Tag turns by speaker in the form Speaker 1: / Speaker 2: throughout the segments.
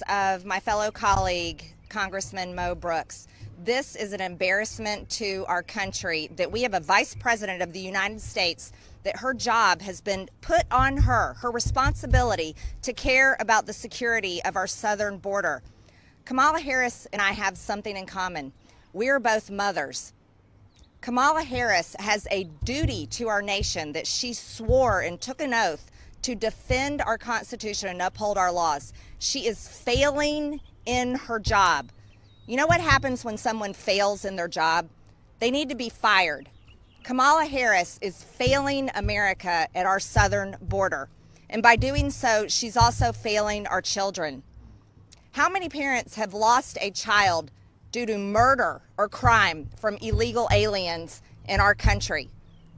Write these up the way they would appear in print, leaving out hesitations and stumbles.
Speaker 1: Of my fellow colleague, Congressman Mo Brooks. This is an embarrassment to our country that we have a Vice President of the United States that her job has been put on her responsibility to care about the security of our southern border. Kamala Harris and I have something in common. We are both mothers. Kamala Harris has a duty to our nation that she swore and took an oath to defend our Constitution and uphold our laws. She is failing in her job. You know what happens when someone fails in their job? They need to be fired. Kamala Harris is failing America at our southern border. And by doing so, she's also failing our children. How many parents have lost a child due to murder or crime from illegal aliens in our country?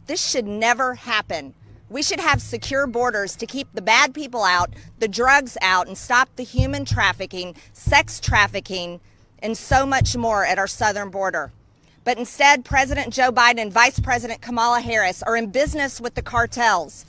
Speaker 1: This should never happen. We should have secure borders to keep the bad people out, the drugs out, and stop the human trafficking, sex trafficking, and so much more at our southern border. But instead, President Joe Biden and Vice President Kamala Harris are in business with the cartels.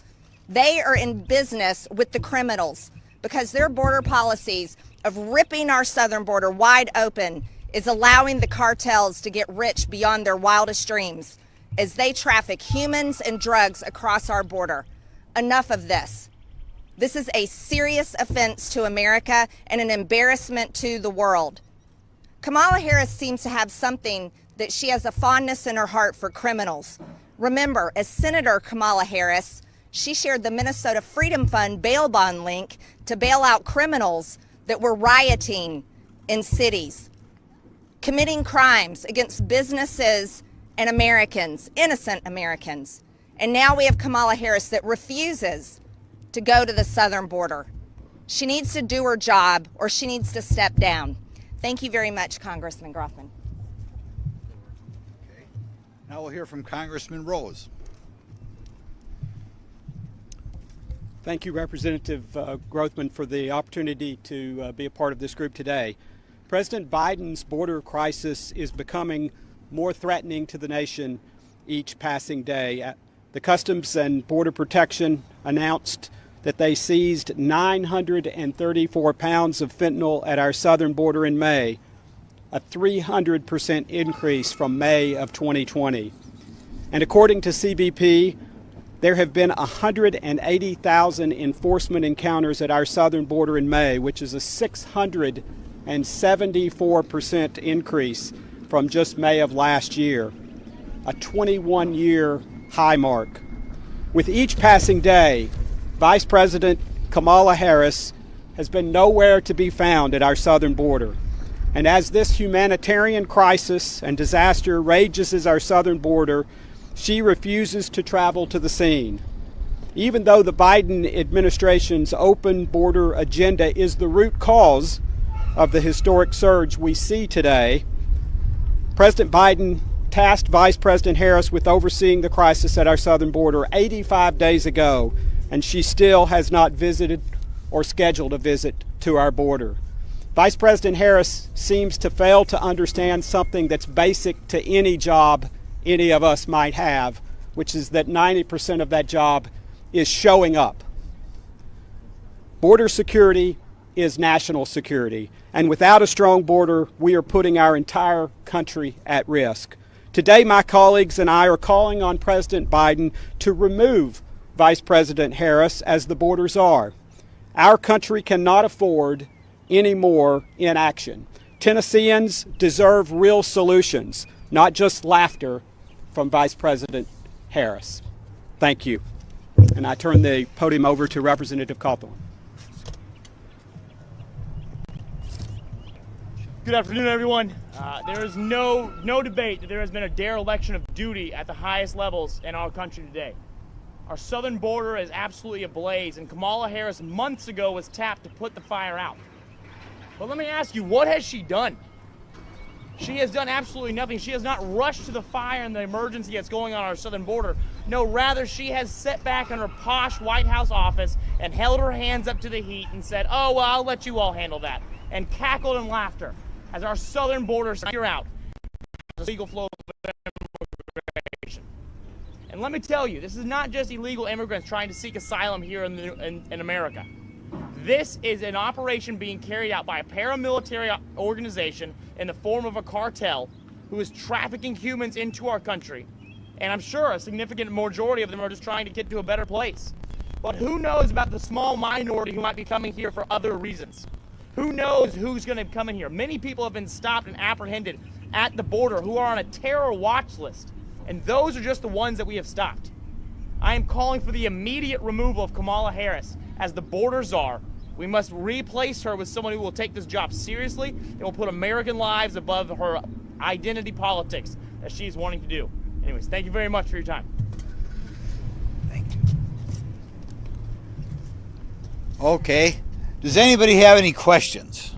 Speaker 1: They are in business with the criminals because their border policies of ripping our southern border wide open is allowing the cartels to get rich beyond their wildest dreams as they traffic humans and drugs across our border. Enough of this. This is a serious offense to America and an embarrassment to the world. Kamala Harris seems to have something that she has a fondness in her heart for criminals. Remember, as Senator Kamala Harris, she shared the Minnesota Freedom Fund bail bond link to bail out criminals that were rioting in cities, committing crimes against businesses and Americans, innocent Americans. And now we have Kamala Harris that refuses to go to the southern border. She needs to do her job or she needs to step down. Thank you very much, Congressman Grothman.
Speaker 2: Okay. Now we'll hear from Congressman Rose.
Speaker 3: Thank you, Representative Grothman, for the opportunity to be a part of this group today. President Biden's border crisis is becoming more threatening to the nation each passing day. The Customs and Border Protection announced that they seized 934 pounds of fentanyl at our southern border in May, a 300% increase from May of 2020. And according to CBP, there have been 180,000 enforcement encounters at our southern border in May, which is a 674% increase from just May of last year, a 21-year high mark. With each passing day, Vice President Kamala Harris has been nowhere to be found at our southern border. And as this humanitarian crisis and disaster rages at our southern border, she refuses to travel to the scene. Even though the Biden administration's open border agenda is the root cause of the historic surge we see today, President Biden tasked Vice President Harris with overseeing the crisis at our southern border 85 days ago, and she still has not visited or scheduled a visit to our border. Vice President Harris seems to fail to understand something that's basic to any job any of us might have, which is that 90% of that job is showing up. Border security is national security, and without a strong border, we are putting our entire country at risk. Today, my colleagues and I are calling on President Biden to remove Vice President Harris as the borders are. Our country cannot afford any more inaction. Tennesseans deserve real solutions, not just laughter from Vice President Harris. Thank you. And I turn the podium over to Representative Cawthorn.
Speaker 4: Good afternoon, everyone. There is no debate that there has been a dereliction of duty at the highest levels in our country today. Our southern border is absolutely ablaze, and Kamala Harris months ago was tapped to put the fire out. But let me ask you, what has she done? She has done absolutely nothing. She has not rushed to the fire and the emergency that's going on our southern border. No, rather, she has sat back in her posh White House office and held her hands up to the heat and said, "Oh, well, I'll let you all handle that," and cackled in laughter as our southern borders clear out the legal flow of immigration. And let me tell you, this is not just illegal immigrants trying to seek asylum here in America. This is an operation being carried out by a paramilitary organization in the form of a cartel who is trafficking humans into our country. And I'm sure a significant majority of them are just trying to get to a better place. But who knows about the small minority who might be coming here for other reasons? Who knows who's going to come in here? Many people have been stopped and apprehended at the border who are on a terror watch list. And those are just the ones that we have stopped. I am calling for the immediate removal of Kamala Harris as the border czar. We must replace her with someone who will take this job seriously and will put American lives above her identity politics that she's wanting to do. Anyways, thank you very much for your time.
Speaker 2: Thank you. Okay. Does anybody have any questions?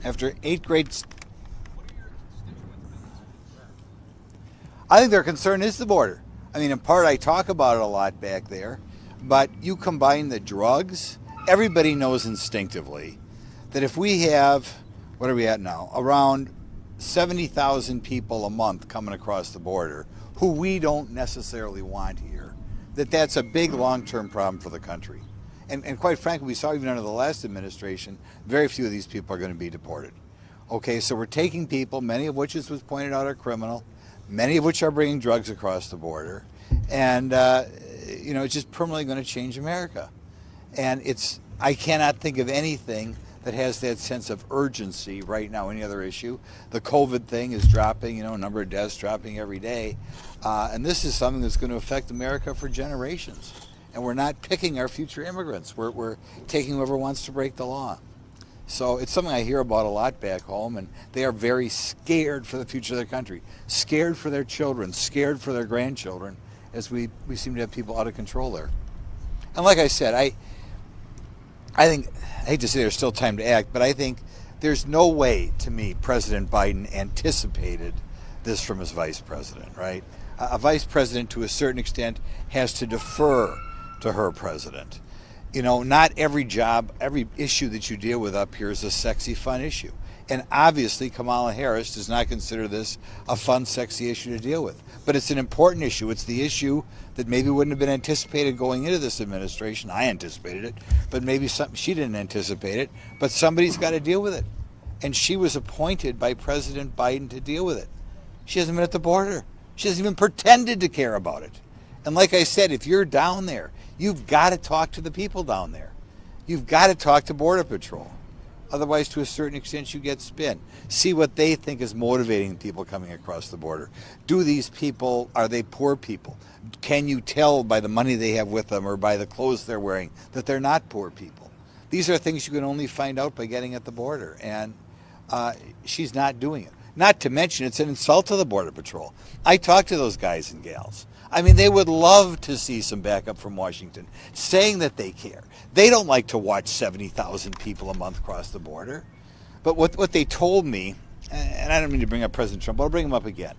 Speaker 2: After 8 great... I think their concern is the border. I mean, in part, I talk about it a lot back there, but you combine the drugs, everybody knows instinctively that if we have, what are we at now, around 70,000 people a month coming across the border who we don't necessarily want here, that's a big long-term problem for the country. And quite frankly, we saw even under the last administration, very few of these people are going to be deported. Okay, so we're taking people, many of which, as was pointed out, are criminal, many of which are bringing drugs across the border, and you know, it's just permanently going to change America. And I cannot think of anything that has that sense of urgency right now. Any other issue? The COVID thing is dropping, you know, number of deaths dropping every day, and this is something that's going to affect America for generations. And we're not picking our future immigrants. We're taking whoever wants to break the law. So it's something I hear about a lot back home, and they are very scared for the future of their country, scared for their children, scared for their grandchildren, as we seem to have people out of control there. And like I said, I think, I hate to say there's still time to act, but I think there's no way, to me, President Biden anticipated this from his vice president, right? A vice president, to a certain extent, has to defer to her president. You know, not every job, every issue that you deal with up here is a sexy, fun issue. And obviously, Kamala Harris does not consider this a fun, sexy issue to deal with. But it's an important issue. It's the issue that maybe wouldn't have been anticipated going into this administration. I anticipated it, but maybe she didn't anticipate it. But somebody's got to deal with it. And she was appointed by President Biden to deal with it. She hasn't been at the border. She hasn't even pretended to care about it. And like I said, if you're down there, you've got to talk to the people down there. You've got to talk to Border Patrol. Otherwise, to a certain extent, you get spin. See what they think is motivating people coming across the border. Do these people, are they poor people? Can you tell by the money they have with them or by the clothes they're wearing that they're not poor people? These are things you can only find out by getting at the border. And she's not doing it. Not to mention, it's an insult to the Border Patrol. I talked to those guys and gals. I mean, they would love to see some backup from Washington, saying that they care. They don't like to watch 70,000 people a month cross the border. But what they told me, and I don't mean to bring up President Trump, but I'll bring him up again.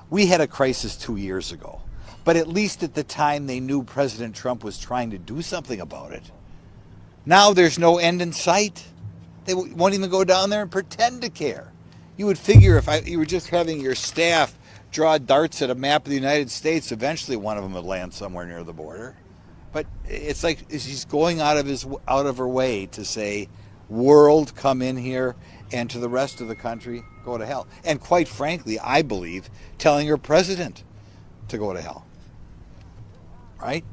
Speaker 2: We had a crisis 2 years ago. But at least at the time they knew President Trump was trying to do something about it. Now there's no end in sight. They won't even go down there and pretend to care. You would figure if you were just having your staff draw darts at a map of the United States, eventually one of them would land somewhere near the border. But it's like she's going out of her way to say, world, come in here, and to the rest of the country, go to hell. And quite frankly, I believe, telling her president to go to hell. Right?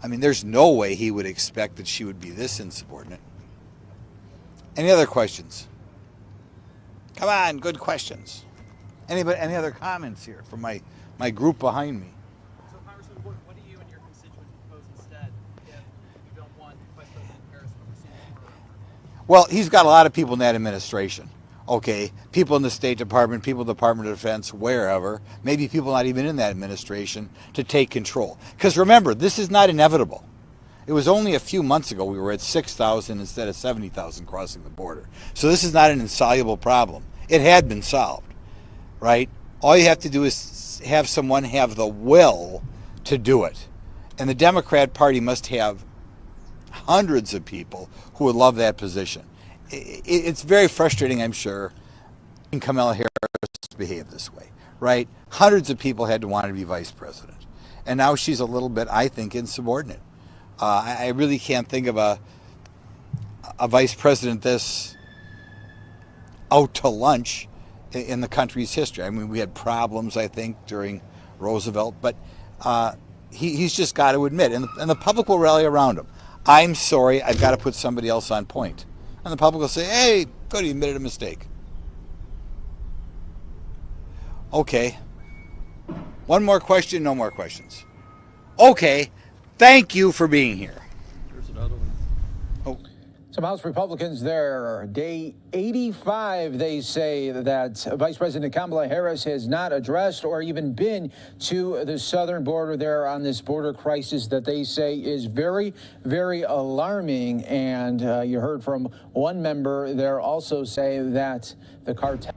Speaker 2: I mean, there's no way he would expect that she would be this insubordinate. Any other questions? Come on, good questions. Anybody? Any other comments here from my group behind me?
Speaker 5: So, Congressman, what do you and your constituents propose instead if you don't want Vice President Harris overseeing this program?
Speaker 2: Well, he's got a lot of people in that administration. Okay, people in the State Department, people in the Department of Defense, wherever, maybe people not even in that administration, to take control. Because remember, this is not inevitable. It was only a few months ago we were at 6,000 instead of 70,000 crossing the border. So this is not an insoluble problem. It had been solved. Right? All you have to do is have someone have the will to do it. And the Democrat Party must have hundreds of people who would love that position. It's very frustrating, I'm sure, in Kamala Harris to behave this way, right? Hundreds of people had to want to be vice president. And now she's a little bit, I think, insubordinate. I really can't think of a vice president this out to lunch in the country's history. I mean, we had problems, I think, during Roosevelt, but he's just got to admit, and the public will rally around him. I'm sorry, I've got to put somebody else on point. And the public will say, hey, good, he admitted a mistake. Okay. One more question, no more questions. Okay, thank you for being here.
Speaker 6: There's another one.
Speaker 2: Oh.
Speaker 7: Some House Republicans there, day 85, they say that Vice President Kamala Harris has not addressed or even been to the southern border there on this border crisis that they say is very, very alarming. And you heard from one member there also say that the cartels